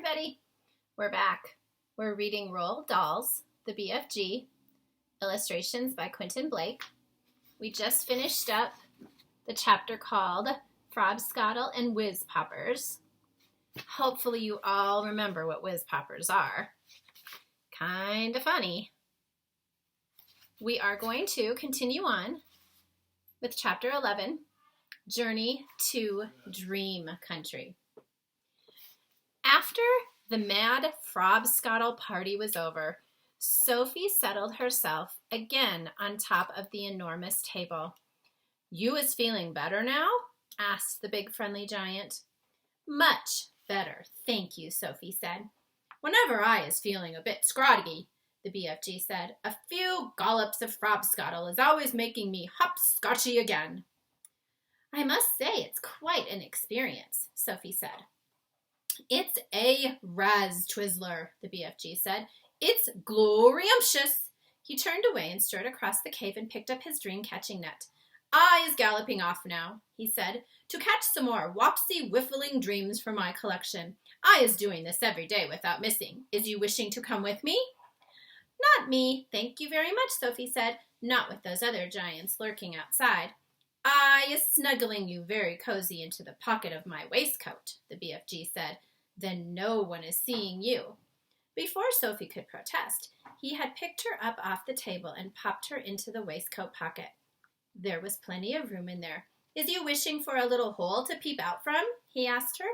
everybody. We're back. We're reading Roald Dahl's The BFG, illustrations by Quentin Blake. We just finished up the chapter called Frobscottle and Whiz Poppers. Hopefully you all remember what whiz poppers are. Kind of funny. We are going to continue on with chapter 11, Journey to Dream Country. After the mad Frobscottle party was over, Sophie settled herself again on top of the enormous table. "You is feeling better now?" asked the big friendly giant. "Much better, thank you," Sophie said. "Whenever I is feeling a bit scroggy," the BFG said, "a few gollops of Frobscottle is always making me hopscotchy again." "I must say it's quite an experience," Sophie said. "It's a raz, Twizzler," the BFG said. "It's gloriumptious." He turned away and strode across the cave and picked up his dream-catching net. "I is galloping off now," he said, "to catch some more wopsy whiffling dreams for my collection. I is doing this every day without missing. Is you wishing to come with me?" "Not me, thank you very much," Sophie said. "Not with those other giants lurking outside." "I is snuggling you very cozy into the pocket of my waistcoat," the BFG said. "Then no one is seeing you." Before Sophie could protest, he had picked her up off the table and popped her into the waistcoat pocket. There was plenty of room in there. "Is you wishing for a little hole to peep out from?" he asked her.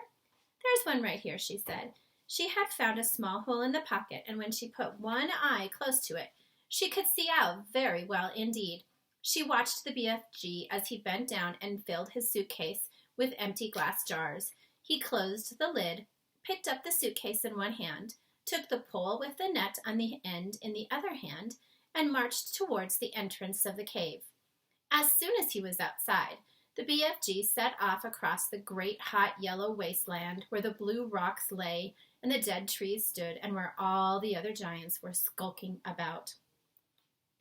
"There's one right here," she said. She had found a small hole in the pocket, and when she put one eye close to it, she could see out very well indeed. She watched the BFG as he bent down and filled his suitcase with empty glass jars. He closed the lid, picked up the suitcase in one hand, took the pole with the net on the end in the other hand, and marched towards the entrance of the cave. As soon as he was outside, the BFG set off across the great hot yellow wasteland where the blue rocks lay and the dead trees stood and where all the other giants were skulking about.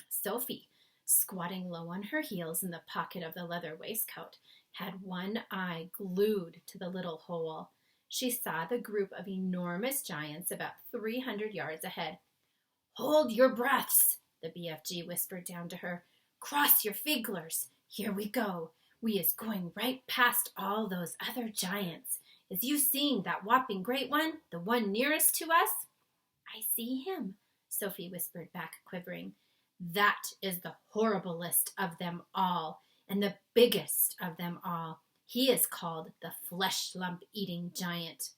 Sophie, squatting low on her heels in the pocket of the leather waistcoat, had one eye glued to the little hole. She saw the group of enormous giants about 300 yards ahead. "Hold your breaths," the BFG whispered down to her. "Cross your figglers. Here we go. We is going right past all those other giants. Is you seeing that whopping great one, the one nearest to us?" "I see him," Sophie whispered back, quivering. "That is the horriblest of them all, and the biggest of them all. He is called the flesh-lump-eating giant."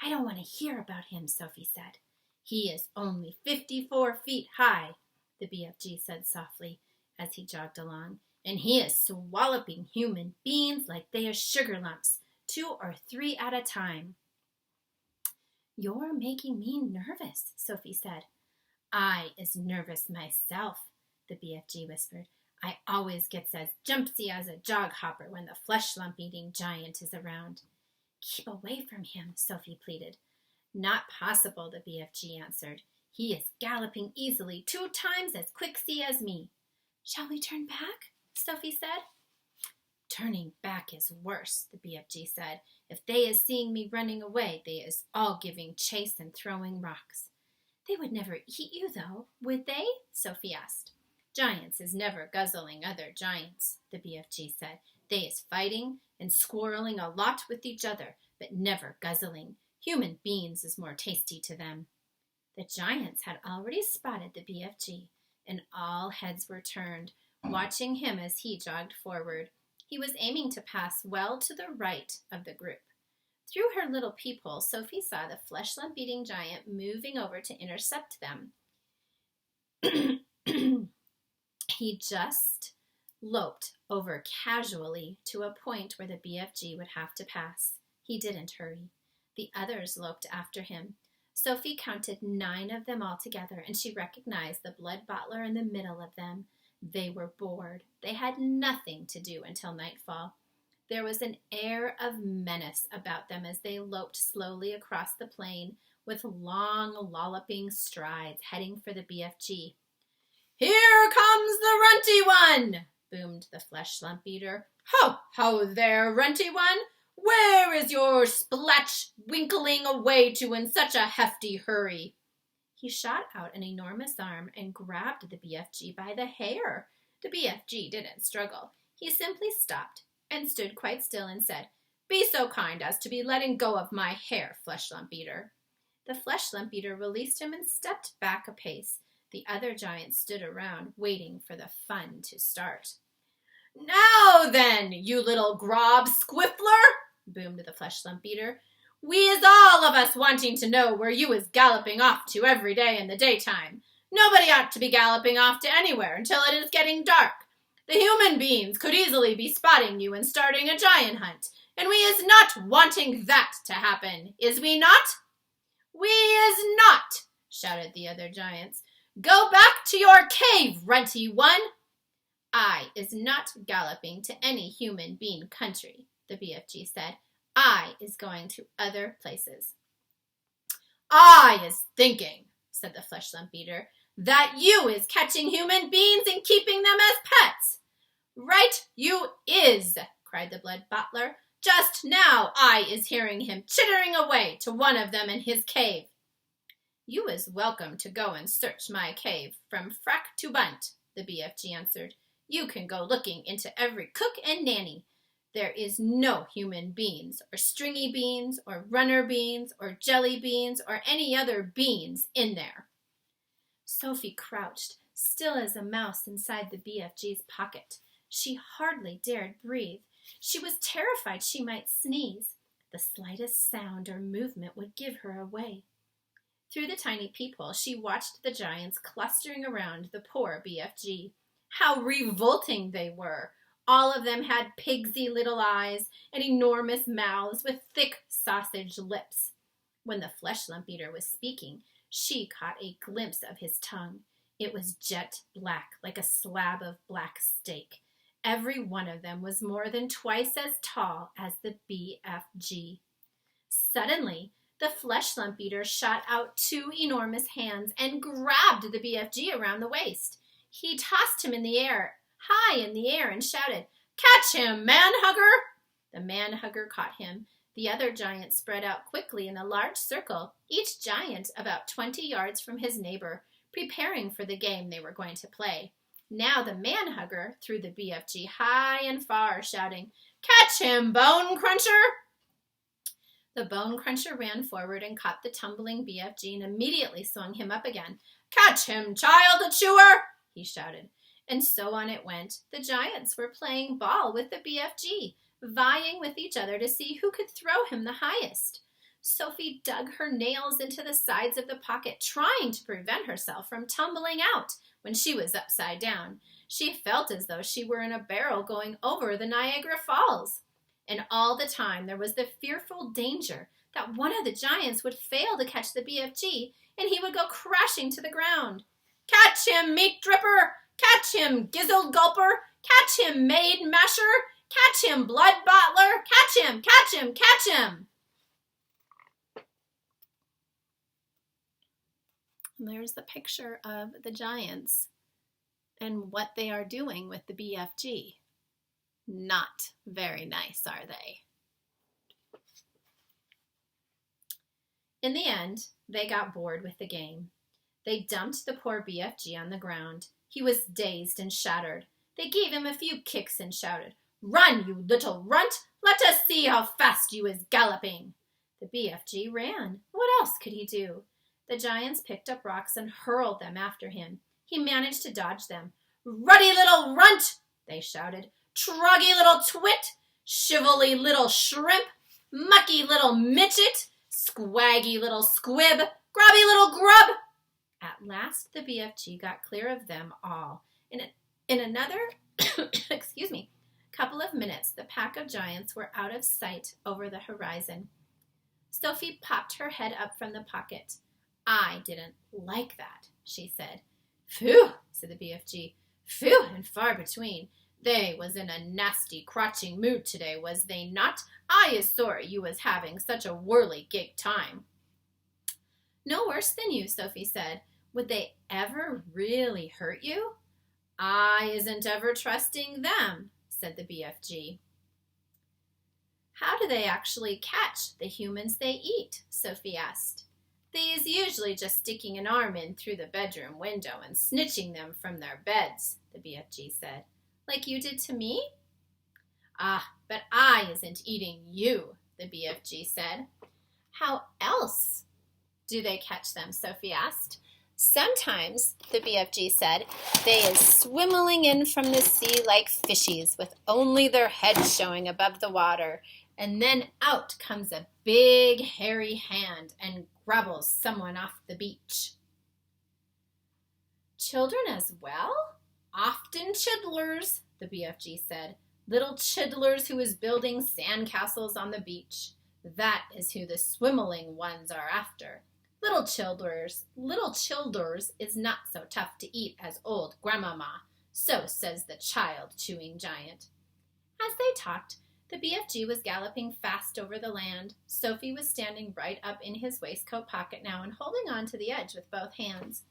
"I don't want to hear about him," Sophie said. "He is only 54 feet high," the BFG said softly as he jogged along, "and he is swalloping human beings like they are sugar lumps, 2 or 3 at a time." "You're making me nervous," Sophie said. "I is nervous myself," the BFG whispered. "I always gets as jumpsy as a jog hopper when the flesh-lump-eating giant is around." "Keep away from him," Sophie pleaded. "Not possible," the BFG answered. "He is galloping easily 2 times as quicksy as me." "Shall we turn back?" Sophie said. "Turning back is worse," the BFG said. "If they is seeing me running away, they is all giving chase and throwing rocks." "They would never eat you, though, would they?" Sophie asked. "Giants is never guzzling other giants," the BFG said. "They is fighting and squirreling a lot with each other, but never guzzling. Human beings is more tasty to them." The giants had already spotted the BFG, and all heads were turned, watching him as he jogged forward. He was aiming to pass well to the right of the group. Through her little peephole, Sophie saw the flesh-lump-eating giant moving over to intercept them. He just loped over casually to a point where the BFG would have to pass. He didn't hurry. The others loped after him. Sophie counted 9 of them altogether, and she recognized the blood bottler in the middle of them. They were bored. They had nothing to do until nightfall. There was an air of menace about them as they loped slowly across the plain with long, lolloping strides, heading for the BFG. "Here comes the runty one!" boomed the flesh lump eater. "Ho, ho there, runty one! Where is your splatch winkling away to in such a hefty hurry? He shot out an enormous arm and grabbed the BFG by the hair. The BFG didn't struggle. He simply stopped and stood quite still and said, Be so kind as to be letting go of my hair, Flesh Lump Eater. The Flesh Lump Eater released him and stepped back a pace. The other giants stood around, waiting for the fun to start. Now then, you little grob squiffler, boomed the Flesh Lump Eater. We is all of us wanting to know where you is galloping off to every day in the daytime. Nobody ought to be galloping off to anywhere until it is getting dark. The human beings could easily be spotting you and starting a giant hunt, and we is not wanting that to happen, is we not? We is not, shouted the other giants. Go back to your cave, runty one. I is not galloping to any human being country, the BFG said. I is going to other places. I is thinking, said the Flesh Lump Eater, that you is catching human beings and keeping them as pets. Right you is, cried the Blood Bottler. Just now I is hearing him chittering away to one of them in his cave. You is welcome to go and search my cave from frack to bunt, the BFG answered. You can go looking into every cook and nanny. There is no human beans, or stringy beans, or runner beans, or jelly beans, or any other beans in there. Sophie crouched, still as a mouse inside the BFG's pocket. She hardly dared breathe. She was terrified she might sneeze. The slightest sound or movement would give her away. Through the tiny peephole, she watched the giants clustering around the poor BFG. How revolting they were! All of them had pigsy little eyes and enormous mouths with thick sausage lips. When the Flesh Lump Eater was speaking, she caught a glimpse of his tongue. It was jet black, like a slab of black steak. Every one of them was more than twice as tall as the BFG. Suddenly, the Flesh Lump Eater shot out two enormous hands and grabbed the BFG around the waist. He tossed him in the air, high in the air, and shouted, Catch him, man-hugger! The man-hugger caught him. The other giants spread out quickly in a large circle, each giant about 20 yards from his neighbor, preparing for the game they were going to play. Now the man-hugger threw the BFG high and far, shouting, Catch him, Bone Cruncher! The Bone Cruncher ran forward and caught the tumbling BFG and immediately swung him up again. Catch him, child chewer! He shouted. And so on it went. The giants were playing ball with the BFG, vying with each other to see who could throw him the highest. Sophie dug her nails into the sides of the pocket, trying to prevent herself from tumbling out when she was upside down. She felt as though she were in a barrel going over the Niagara Falls. And all the time there was the fearful danger that one of the giants would fail to catch the BFG and he would go crashing to the ground. Catch him, Meat Dripper! Catch him, Gizzled Gulper! Catch him, Maid Masher! Catch him, Blood Bottler! Catch him! Catch him! Catch him! And there's the picture of the giants and what they are doing with the BFG. Not very nice, are they? In the end, they got bored with the game. They dumped the poor BFG on the ground. He was dazed and shattered. They gave him a few kicks and shouted, Run, you little runt! Let us see how fast you is galloping! The BFG ran. What else could he do? The giants picked up rocks and hurled them after him. He managed to dodge them. Ruddy little runt! They shouted. Truggy little twit! Chivalry little shrimp! Mucky little midget! Squaggy little squib! Grubby little grub! At last the BFG got clear of them all. In another couple of minutes, the pack of giants were out of sight over the horizon. Sophie popped her head up from the pocket. I didn't like that, she said. Phew, said the BFG. Phew and far between. They was in a nasty crotching mood today, was they not? I is sorry you was having such a whirly-gig time. No worse than you, Sophie said. Would they ever really hurt you? I isn't ever trusting them, said the BFG. How do they actually catch the humans they eat? Sophie asked. They is usually just sticking an arm in through the bedroom window and snitching them from their beds, the BFG said. Like you did to me? Ah, but I isn't eating you, the BFG said. How else do they catch them? Sophie asked. Sometimes, the BFG said, they is swimmeling in from the sea like fishies with only their heads showing above the water, and then out comes a big hairy hand and grabbles someone off the beach. Children as well? Often chidlers, the BFG said. Little chidlers who is building sandcastles on the beach. That is who the swimmeling ones are after. Little childers is not so tough to eat as old grandmama, so says the child-chewing giant. As they talked, the BFG was galloping fast over the land. Sophie was standing right up in his waistcoat pocket now and holding on to the edge with both hands.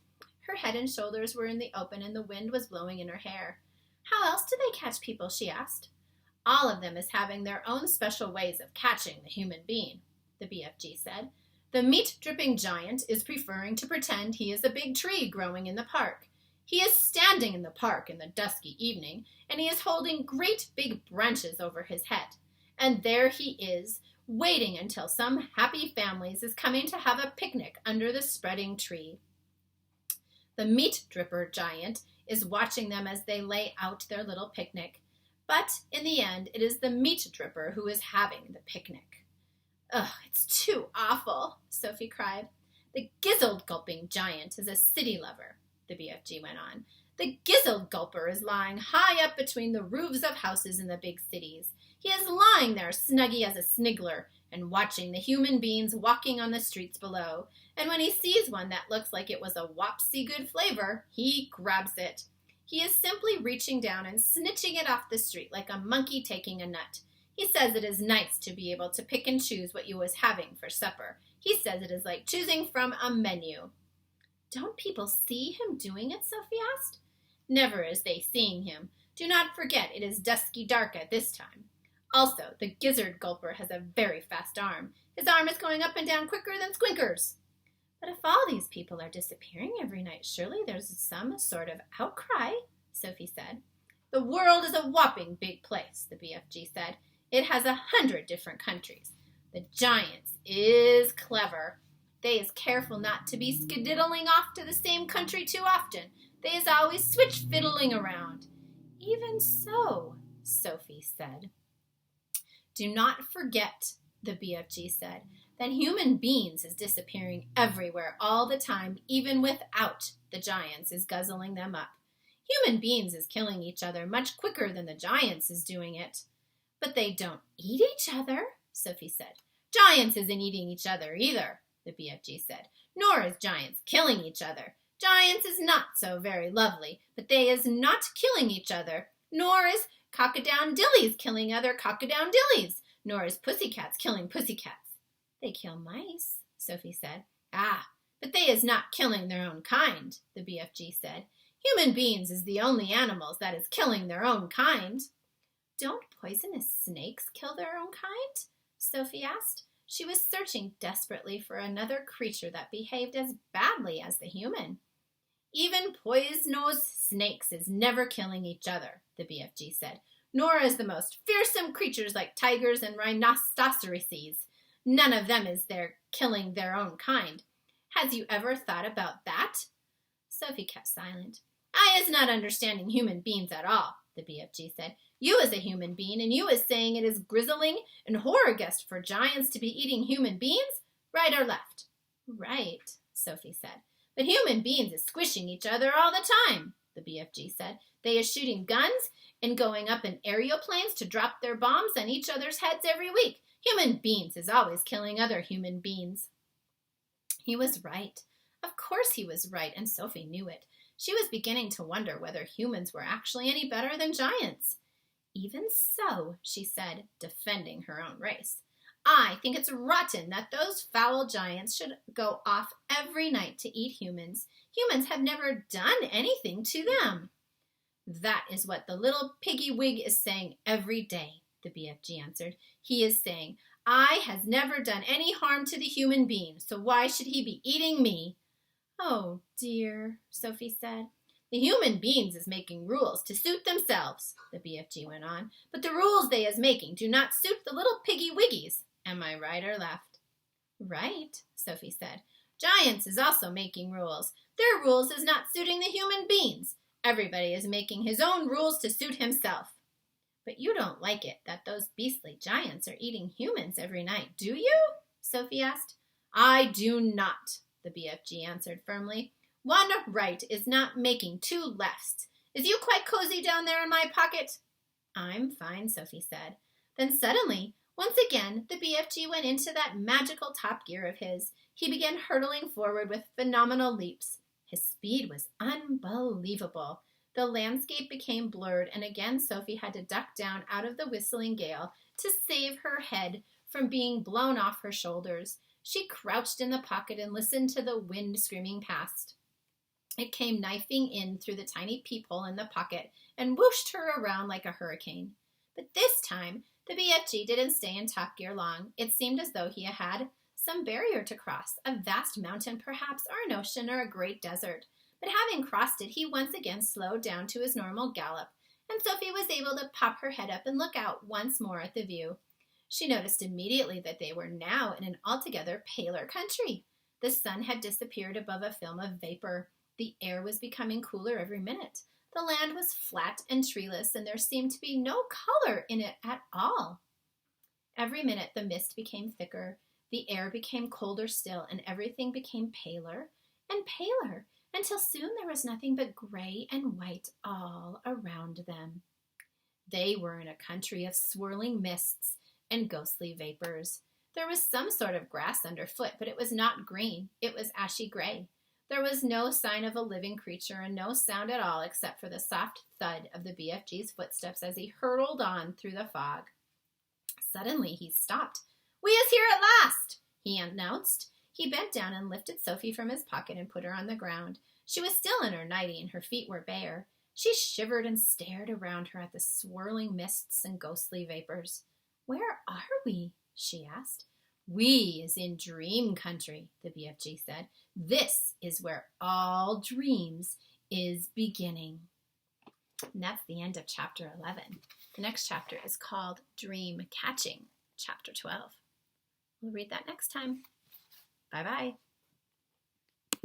Her head and shoulders were in the open and the wind was blowing in her hair. How else do they catch people? She asked. All of them is having their own special ways of catching the human being, the BFG said. The meat-dripping giant is preferring to pretend he is a big tree growing in the park. He is standing in the park in the dusky evening, and he is holding great big branches over his head. And there he is, waiting until some happy families is coming to have a picnic under the spreading tree. The meat-dripper giant is watching them as they lay out their little picnic. But in the end, it is the meat-dripper who is having the picnic. Ugh, it's too awful, Sophie cried. The gizzard-gulping giant is a city lover, the BFG went on. The gizzard-gulper is lying high up between the roofs of houses in the big cities. He is lying there snuggy as a sniggler and watching the human beings walking on the streets below. And when he sees one that looks like it was a wopsy good flavor, he grabs it. He is simply reaching down and snitching it off the street like a monkey taking a nut. He says it is nice to be able to pick and choose what you was having for supper. He says it is like choosing from a menu. Don't people see him doing it? Sophie asked. Never is they seeing him. Do not forget it is dusky dark at this time. Also, the gizzard gulper has a very fast arm. His arm is going up and down quicker than Squinkers. But if all these people are disappearing every night, surely there's some sort of outcry, Sophie said. The world is a whopping big place, the BFG said. It has 100 different countries. The giants is clever. They is careful not to be skedaddling off to the same country too often. They is always switch fiddling around. Even so, Sophie said. Do not forget, the BFG said, that human beings is disappearing everywhere all the time, even without the giants is guzzling them up. Human beings is killing each other much quicker than the giants is doing it. But they don't eat each other, Sophie said. Giants isn't eating each other either, the BFG said, nor is giants killing each other. Giants is not so very lovely, but they is not killing each other, nor is cockadown-dillies killing other cockadown-dillies, nor is pussycats killing pussycats. They kill mice, Sophie said. Ah, but they is not killing their own kind, the BFG said. Human beings is the only animals that is killing their own kind. Don't poisonous snakes kill their own kind? Sophie asked. She was searching desperately for another creature that behaved as badly as the human. Even poisonous snakes is never killing each other, the BFG said, nor is the most fearsome creatures like tigers and rhinoceroses. None of them is there killing their own kind. Has you ever thought about that? Sophie kept silent. I is not understanding human beings at all, the BFG said. You is a human being, and you is saying it is grizzling and horror-guest for giants to be eating human beings? Right or left? Right, Sophie said. But human beings is squishing each other all the time, the BFG said. They is shooting guns and going up in aeroplanes to drop their bombs on each other's heads every week. Human beings is always killing other human beings. He was right. Of course he was right, and Sophie knew it. She was beginning to wonder whether humans were actually any better than giants. Even so, she said, defending her own race, I think it's rotten that those foul giants should go off every night to eat humans. Humans have never done anything to them. That is what the little piggy wig is saying every day, the BFG answered. He is saying, I has never done any harm to the human being, so why should he be eating me? Oh, dear, Sophie said. The human beings is making rules to suit themselves, the BFG went on, but the rules they is making do not suit the little piggy wiggies. Am I right or left? Right, Sophie said. Giants is also making rules. Their rules is not suiting the human beings. Everybody is making his own rules to suit himself. But you don't like it that those beastly giants are eating humans every night, do you? Sophie asked. I do not, the BFG answered firmly. One right is not making two lefts. Is you quite cozy down there in my pocket? I'm fine, Sophie said. Then suddenly, once again, the BFG went into that magical top gear of his. He began hurtling forward with phenomenal leaps. His speed was unbelievable. The landscape became blurred, and again Sophie had to duck down out of the whistling gale to save her head from being blown off her shoulders. She crouched in the pocket and listened to the wind screaming past. It came knifing in through the tiny peephole in the pocket and whooshed her around like a hurricane. But this time, the BFG didn't stay in top gear long. It seemed as though he had some barrier to cross, a vast mountain perhaps, or an ocean, or a great desert. But having crossed it, he once again slowed down to his normal gallop, and Sophie was able to pop her head up and look out once more at the view. She noticed immediately that they were now in an altogether paler country. The sun had disappeared above a film of vapor. The air was becoming cooler every minute. The land was flat and treeless, and there seemed to be no color in it at all. Every minute the mist became thicker, the air became colder still, and everything became paler and paler, until soon there was nothing but gray and white all around them. They were in a country of swirling mists and ghostly vapors. There was some sort of grass underfoot, but it was not green. It was ashy gray. There was no sign of a living creature and no sound at all except for the soft thud of the BFG's footsteps as he hurtled on through the fog. Suddenly he stopped. We is here at last, he announced. He bent down and lifted Sophie from his pocket and put her on the ground. She was still in her nightie and her feet were bare. She shivered and stared around her at the swirling mists and ghostly vapors. Where are we? She asked. We is in dream country, the BFG said. This is where all dreams is beginning. And that's the end of chapter 11. The next chapter is called Dream Catching, chapter 12. We'll read that next time. Bye-bye.